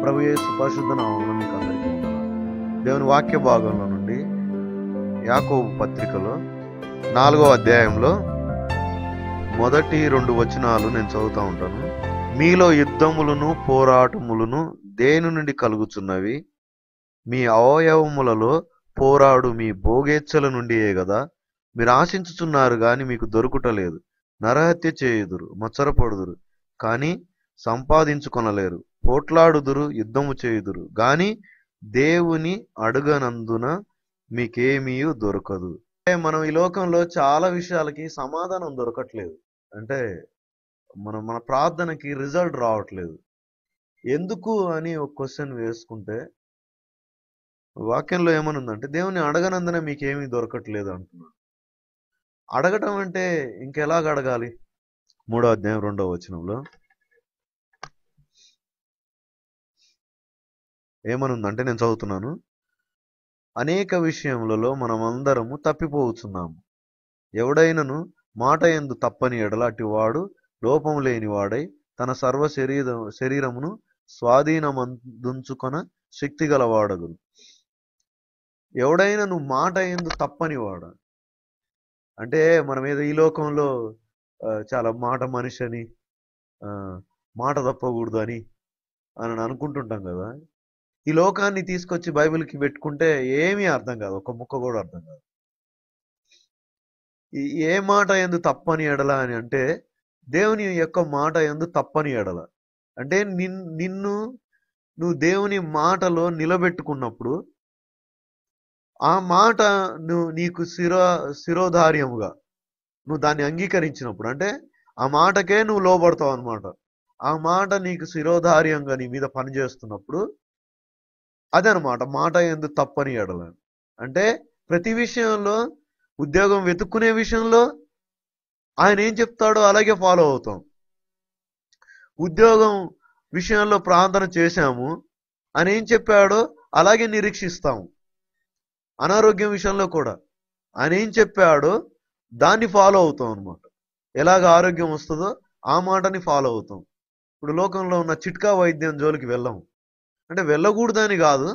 ప్రభు యేసు పరిశుద్ధ నామమున మీకు అందరికీ వందనాలు. దేవుని వాక్య భాగంలో నుండి యాకోబు పత్రికలో 4వ అధ్యాయంలో మొదటి 2 వచనాలు నేను చదువుతూ ఉంటాను. మీలో యుద్ధములను పోరాటములను దేని నుండి కలుగుచున్నవి? మీ అవయవములలో పోరాడు మీ భోగేచ్ఛల నుండియే కదా. మీరు ఆశించుచున్నారు గాని మీకు దొరుకుటలేదు. నరహత్య చేయుదురు, మత్సరపడుదురు, కానీ సంపాదించుకొనలేరు. పోట్లాడుదురు, యుద్ధము చేయుదురు, గాని దేవుని అడుగనందున మీకేమీ దొరకదు. మనం ఈ లోకంలో చాలా విషయాలకి సమాధానం దొరకట్లేదు. అంటే మన ప్రార్థనకి రిజల్ట్ రావట్లేదు. ఎందుకు అని ఒక క్వశ్చన్ వేసుకుంటే వాక్యంలో ఏమనుందంటే దేవుని అడగనందున మీకేమీ దొరకట్లేదు అంటున్నాడు. అడగటం అంటే ఇంకెలాగ అడగాలి? 3వ అధ్యాయం 2వ వచనంలో ఏమనుందంటే నేను చదువుతున్నాను. అనేక విషయములలో మనమందరము తప్పిపోవచ్చున్నాము. ఎవడైనను మాట యందు తప్పని ఎడల అటివాడు లోపము లేని వాడై తన సర్వ శరీరమును స్వాధీనమందుంచుకొన శక్తి గలవాడగును. ఎవడైనా నువ్వు మాట యందు తప్పని వాడు అంటే మనం ఏదో ఈ లోకంలో చాలా మాట మనిషి అని మాట తప్పకూడదు అని అనుకుంటుంటాం కదా. ఈ లోకాన్ని తీసుకొచ్చి బైబిల్కి పెట్టుకుంటే ఏమీ అర్థం కాదు, ఒక ముక్క కూడా అర్థం కాదు. ఏ మాట యందు తప్పని ఎడల అని అంటే దేవుని యొక్క మాట యందు తప్పని ఎడల అంటే నువ్వు దేవుని మాటలో నిలబెట్టుకున్నప్పుడు ఆ మాట నీకు శిరోధార్యముగా నువ్వు దాన్ని అంగీకరించినప్పుడు అంటే ఆ మాటకే నువ్వు లోబడతావు అనమాట. ఆ మాట నీకు శిరోధార్యంగా నీ మీద పనిచేస్తున్నప్పుడు అదనమాట మాట యందు తప్పని ఎడల. అంటే ప్రతి విషయంలో ఉద్యోగం వెతుక్కునే విషయంలో ఆయన ఏం చెప్తాడో అలాగే ఫాలో అవుతాం. ఉద్యోగం విషయంలో ప్రార్థన చేశాము, ఆయన ఏం చెప్పాడో అలాగే నిరీక్షిస్తాము. అనారోగ్యం విషయంలో కూడా ఆయన ఏం చెప్పాడో దాన్ని ఫాలో అవుతాం అనమాట. ఎలాగ ఆరోగ్యం వస్తుందో ఆ మాటని ఫాలో అవుతాం. ఇప్పుడు లోకంలో ఉన్న చిట్కా వైద్యం జోలికి వెళ్ళాము అంటే వెళ్ళకూడదని కాదు,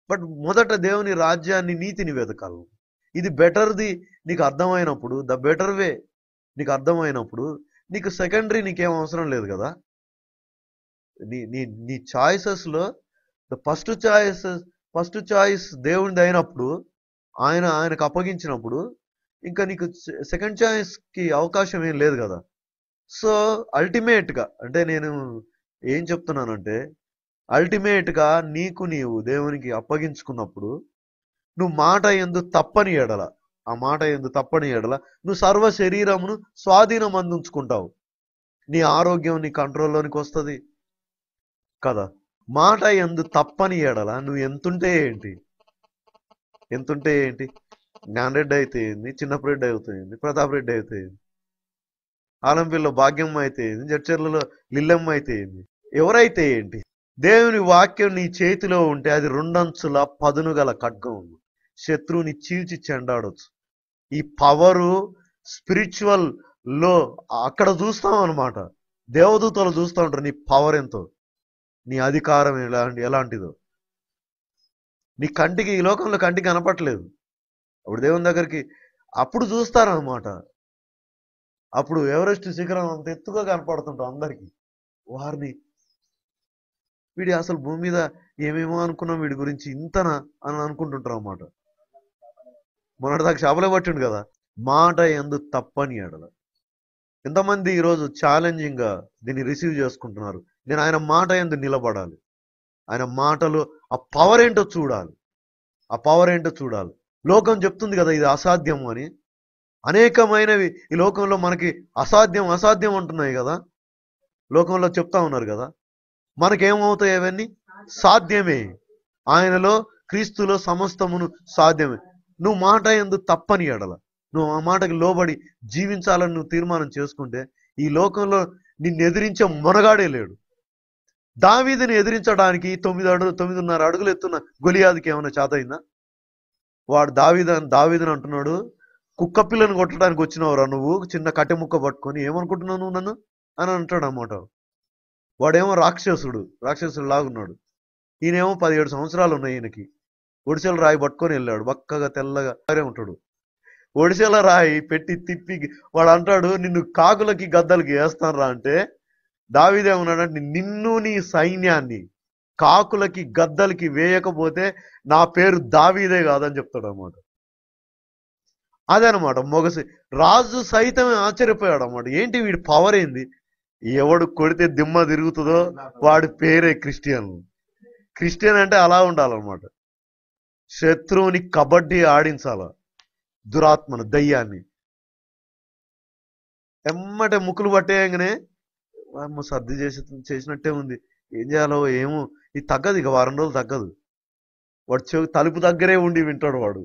బట్ మొదట దేవుని రాజ్యాన్ని నీతిని వెతకాలి. ఇది బెటర్ది నీకు అర్థమైనప్పుడు, ద బెటర్ వే నీకు అర్థమైనప్పుడు నీకు సెకండరీ నీకేం అవసరం లేదు కదా. నీ చాయిసెస్లో ద ఫస్ట్ చాయిస్ దేవునిది అయినప్పుడు ఆయనకు అప్పగించినప్పుడు ఇంకా నీకు సెకండ్ చాయిస్కి అవకాశం ఏం లేదు కదా. సో అల్టిమేట్గా అంటే నేను ఏం చెప్తున్నానంటే అల్టిమేట్గా నీవు దేవునికి అప్పగించుకున్నప్పుడు నువ్వు మాట యందు తప్పని ఎడల ఆ మాట యందు తప్పని ఎడల నువ్వు సర్వ శరీరమును స్వాధీనం అందించుకుంటావు. నీ ఆరోగ్యం నీ కంట్రోల్లోనికి వస్తుంది కదా. మాట యందు తప్పని ఎడల నువ్వు ఎంతుంటే ఏంటి జ్ఞానరెడ్డి అయితే ఏంది, చిన్నప్రెడ్డి అవుతాయింది, ప్రతాప్ రెడ్డి అయితే ఏంది, ఆలంపిల్లో భాగ్యమ్మ అయితే ఏంది, జడ్చర్లలో లిల్లమ్మ అయితే ఏంది, ఎవరైతే ఏంటి. దేవుని వాక్యం నీ చేతిలో ఉంటే అది 2 అంచుల పదును గల ఖడ్గం, శత్రువుని చీల్చి చెండాడొచ్చు. ఈ పవరు స్పిరిచువల్ లో అక్కడ చూస్తాం అనమాట. దేవదూతలు చూస్తూ ఉంటారు నీ పవర్ ఎంతో, నీ అధికారం ఎలాంటిదో. నీ కంటికి ఈ లోకంలో కంటికి కనపట్లేదు. అప్పుడు దేవుని దగ్గరికి అప్పుడు చూస్తారనమాట. అప్పుడు ఎవరెస్ట్ శిఖరం అంత ఎత్తుగా కనపడుతుంటాం అందరికి. వారిని వీడి అసలు భూమి మీద ఏమేమో అనుకున్నాం వీడి గురించి ఇంతనా అని అనుకుంటుంటారు అన్నమాట. మొన్నటిదాకా చేపలే పట్టిండు కదా. మాట యందు తప్పని ఎడల ఎంతమంది ఈరోజు ఛాలెంజింగ్ గా దీన్ని రిసీవ్ చేసుకుంటున్నారు? నేను ఆయన మాట యందు నిలబడాలి, ఆయన మాటలు ఆ పవర్ ఏంటో చూడాలి. లోకం చెప్తుంది కదా ఇది అసాధ్యం అని. అనేకమైనవి ఈ లోకంలో మనకి అసాధ్యం అంటున్నాయి కదా. లోకంలో చెప్తా ఉన్నారు కదా. మనకేమవుతాయి అవన్నీ? సాధ్యమే. ఆయనలో క్రీస్తులో సమస్తమును సాధ్యమే. నువ్వు మాట యందు తప్పని ఎడల నువ్వు ఆ మాటకి లోబడి జీవించాలని నువ్వు తీర్మానం చేసుకుంటే ఈ లోకంలో నిన్ను ఎదిరించే మొనగాడే లేడు. దావీదుని ఎదిరించడానికి 9.5 అడుగులు ఎత్తున్న గొలియాదుకి ఏమైనా చేత అయిందా? వాడు దావీదుని అంటున్నాడు, కుక్క పిల్లని కొట్టడానికి వచ్చినవరా నువ్వు, చిన్న కట్టె ముక్క పట్టుకొని ఏమనుకుంటున్నావు నువ్వు నన్ను అని అంటాడు అన్నమాట. వాడేమో రాక్షసుడు లాగున్నాడు. ఈయనేమో 17 సంవత్సరాలు ఉన్నాయి ఈయనకి. ఒడిసెల రాయి పట్టుకొని వెళ్ళాడు, బక్కగా తెల్లగా ఉంటాడు. ఒడిసెల రాయి పెట్టి తిప్పి వాడు అంటాడు, నిన్ను కాకులకి గద్దలకి వేస్తాను రా అంటే, దావీదేమన్నాడంటే, నిన్ను నీ సైన్యాన్ని కాకులకి గద్దలకి వేయకపోతే నా పేరు దావీదే కాదని చెప్తాడు అన్నమాట. అదనమాట మొగసి రాజు సైతమే ఆశ్చర్యపోయాడు అన్నమాట. ఏంటి వీడి పవర్ ఏంది, ఎవడు కొడితే దిమ్మ తిరుగుతుందో వాడి పేరే క్రిస్టియన్. క్రిస్టియన్ అంటే అలా ఉండాలన్నమాట. శత్రువుని కబడ్డీ ఆడించాల, దురాత్మను, దయ్యాన్ని. ఎమ్మటే ముక్కులు పట్టేయంగానే సర్ది చేసినట్టే ఉంది, ఏం చేయాలో ఏమో. ఇది తగ్గదు, ఇక వారం రోజులు తగ్గదు. వాడు తలుపు దగ్గరే ఉండి వింటాడు. వాడు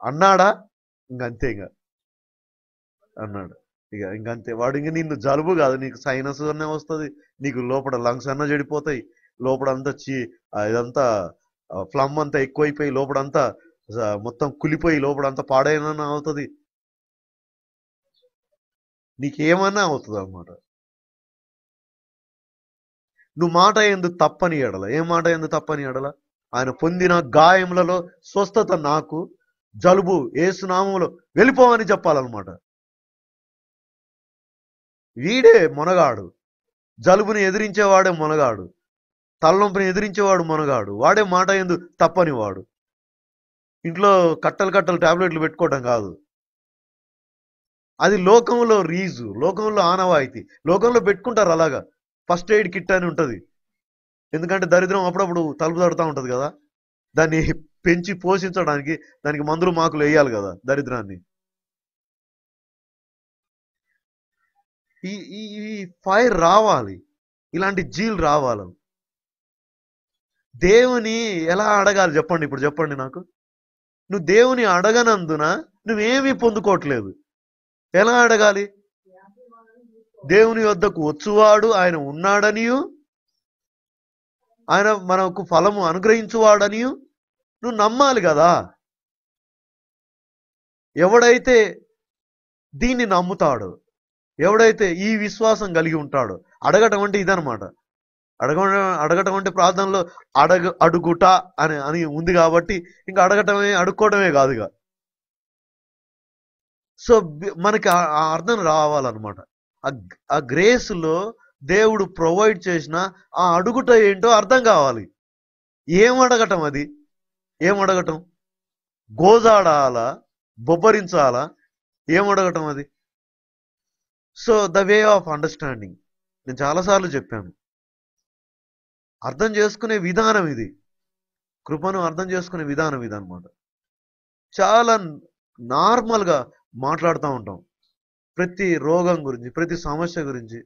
అన్నాడా ఇంకంతే, అన్నాడు ఇంకంతే. వాడు నిన్ను జలుబు కాదు, నీకు సైనస్ అనే వస్తుంది, నీకు లోపల లంగ్స్ అన్న చెడిపోతాయి, లోపల అంతా ఇదంతా ఫ్లమ్ అంతా ఎక్కువైపోయి లోపలంతా మొత్తం కులిపోయి లోపలంతా పాడైనా అవుతుంది, నీకేమన్నా అవుతుంది అన్నమాట. నువ్వు మాట ఎందుకు తప్పని ఎడల, ఏ మాట ఎందుకు తప్పని ఎడల, ఆయన పొందిన గాయములలో స్వస్థత నాకు, జలుబు ఏసునామములో వెళ్ళిపోవని చెప్పాలన్నమాట. వీడే మొనగాడు, జలుబుని ఎదిరించేవాడే మొనగాడు, తలనొప్పిని ఎదిరించేవాడు మొనగాడు. వాడే మాట ఎందుకు తప్పని వాడు. ఇంట్లో కట్టలు టాబ్లెట్లు పెట్టుకోవటం కాదు, అది లోకంలో రీజు, లోకంలో ఆనవాయితీ. లోకంలో పెట్టుకుంటారు అలాగా. ఫస్ట్ ఎయిడ్ కిట్ అని ఉంటుంది, ఎందుకంటే దరిద్రం అప్పుడప్పుడు తలుపు తడుతూ ఉంటుంది కదా, దాన్ని పెంచి పోషించడానికి దానికి మందులు మాకులు వేయాలి కదా దరిద్రాన్ని. ఈ ఫైర్ రావాలి, ఇలాంటి జీల్ రావాలి. దేవుని ఎలా అడగాలి చెప్పండి, ఇప్పుడు చెప్పండి నాకు. నువ్వు దేవుని అడగనందున నువ్వేమీ పొందుకోవట్లేదు. ఎలా అడగాలి? దేవుని వద్దకు వచ్చువాడు ఆయన ఉన్నాడనియు, ఆయన మనకు ఫలము అనుగ్రహించువాడనియు నువ్వు నమ్మాలి కదా. ఎవడైతే దీన్ని నమ్ముతాడో, ఎవడైతే ఈ విశ్వాసం కలిగి ఉంటాడో, అడగటం అంటే ఇదనమాట. అడగటం అంటే ప్రార్థనలో అడుగుట అని ఉంది కాబట్టి ఇంకా అడుక్కోవడమే కాదుగా. సో మనకి ఆ అర్థం రావాలన్నమాట. ఆ గ్రేస్లో దేవుడు ప్రొవైడ్ చేసిన ఆ అడుగుట ఏంటో అర్థం కావాలి. ఏం అడగటం అది? ఏం అడగటం? గోజాడాలా, బొబ్బరించాలా? ఏం అడగటం అది? So the way of understanding, నేను చాలాసార్లు చెప్పాను, అర్థం చేసుకునే విధానం ఇది. కృపను అర్థం చేసుకునే విధానం ఇది అనమాట. చాలా నార్మల్గా మాట్లాడుతూ ఉంటాం ప్రతి రోగం గురించి, ప్రతి సమస్య గురించి.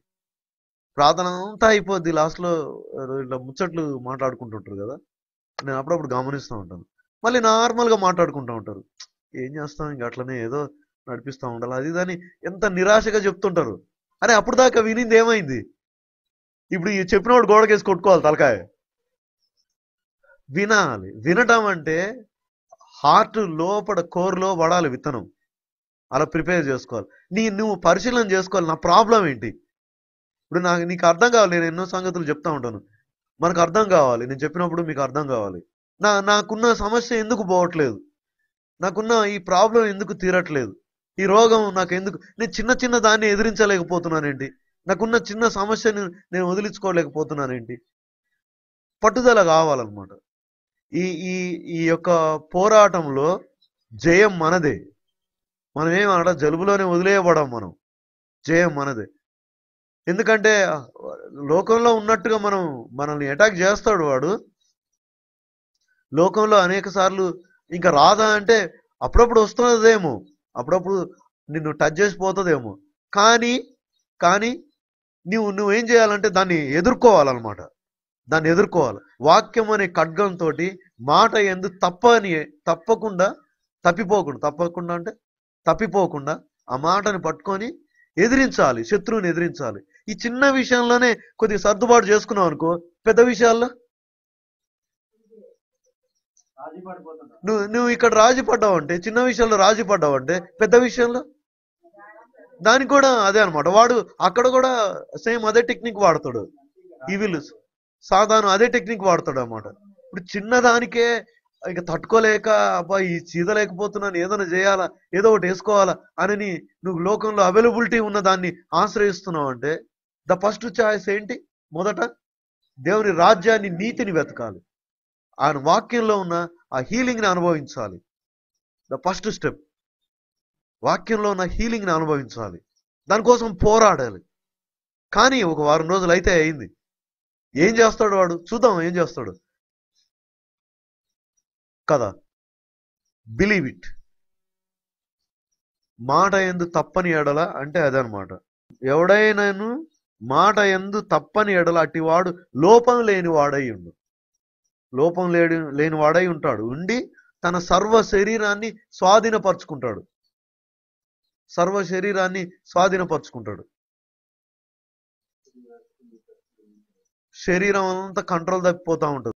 ప్రార్థన అంతా అయిపోద్ది, లాస్ట్లో ఇట్లా ముచ్చట్లు మాట్లాడుకుంటుంటారు కదా, నేను అప్పుడప్పుడు గమనిస్తూ ఉంటాను. మళ్ళీ నార్మల్గా మాట్లాడుకుంటూ ఉంటారు, ఏం చేస్తాం ఇంక అట్లనే ఏదో నడిపిస్తూ ఉండాలి అది దాన్ని ఎంత నిరాశగా చెప్తుంటారు. అరే అప్పుడు దాకా వినింది ఏమైంది? ఇప్పుడు ఈ చెప్పినవాడు గోడకేసి కొట్టుకోవాలి తలకాయ. వినాలి. వినటం అంటే హార్ట్ లోపల కోర్లో పడాలి విత్తనం, అలా ప్రిపేర్ చేసుకోవాలి. నువ్వు పరిశీలన చేసుకోవాలి, నా ప్రాబ్లం ఏంటి. ఇప్పుడు నీకు అర్థం కావాలి. నేను ఎన్నో సంగతులు చెప్తా ఉంటాను, మనకు అర్థం కావాలి. నేను చెప్పినప్పుడు మీకు అర్థం కావాలి. నాకున్న సమస్య ఎందుకు పోవట్లేదు, నాకున్న ఈ ప్రాబ్లం ఎందుకు తీరట్లేదు, ఈ రోగం నాకు ఎందుకు, నేను చిన్న దాన్ని ఎదిరించలేకపోతున్నానేంటి, నాకున్న చిన్న సమస్యను నేను వదిలించుకోలేకపోతున్నానేంటి. పట్టుదల కావాలన్నమాట. ఈ యొక్క పోరాటంలో జయం మనదే. మనం ఏమన్నా జలుబులోనే వదిలేయబడం, జయం మనదే. ఎందుకంటే లోకంలో ఉన్నట్టుగా మనల్ని అటాక్ చేస్తాడు వాడు. లోకంలో అనేక సార్లు ఇంకా రాదా అంటే అప్పుడప్పుడు వస్తున్నదేమో, అప్పుడప్పుడు నిన్ను టచ్ చేసిపోతుందేమో, కానీ నువ్వేం చేయాలంటే దాన్ని ఎదుర్కోవాలన్నమాట. దాన్ని ఎదుర్కోవాలి. వాక్యం అనే ఖడ్గంతో మాట ఎందు తప్పిపోకుండా ఆ మాటని పట్టుకొని ఎదిరించాలి, శత్రువుని ఎదిరించాలి. ఈ చిన్న విషయంలోనే కొద్దిగా సర్దుబాటు చేసుకున్నావు అనుకో, పెద్ద విషయాల్లో నువ్వు ఇక్కడ రాజీ పడ్డావంటే, చిన్న విషయంలో రాజీ పడ్డావంటే పెద్ద విషయంలో దానికి కూడా అదే అనమాట. వాడు అక్కడ కూడా సేమ్ అదే టెక్నిక్ వాడతాడు. ఈ విల్ సాధారణ అదే టెక్నిక్ వాడతాడు అన్నమాట. ఇప్పుడు చిన్నదానికే ఇక తట్టుకోలేక అబ్బా ఈ చీదలేకపోతున్నాను, ఏదైనా చేయాలా, ఏదో ఒకటి వేసుకోవాలా అని నువ్వు లోకంలో అవైలబిలిటీ ఉన్న దాన్ని ఆశ్రయిస్తున్నావు అంటే ద ఫస్ట్ చాయిస్ ఏంటి? మొదట దేవుని రాజ్యాన్ని, నీతిని వెతకాలి. ఆయన వాక్యంలో ఉన్న ఆ హీలింగ్ ని అనుభవించాలి. ద ఫస్ట్ స్టెప్ వాక్యంలో ఉన్న హీలింగ్ ని అనుభవించాలి. దానికోసం పోరాడాలి. కానీ ఒక వారం రోజులు అయితే అయింది. ఏం చేస్తాడు వాడు? చూద్దాం ఏం చేస్తాడు కదా. Believe it. మాట యందు తప్పని ఎడల అంటే అదనమాట. ఎవడైనాను మాట యందు తప్పని ఎడల అట్టివాడు లోపం లేని వాడై ఉండు. లోపం లేని వాడై ఉంటాడు. ఉండి తన సర్వ శరీరాన్ని స్వాధీనపరుచుకుంటాడు. సర్వ శరీరాన్ని స్వాధీనపరుచుకుంటాడు. శరీరం అంతా కంట్రోల్ తప్పిపోతా ఉంటుంది.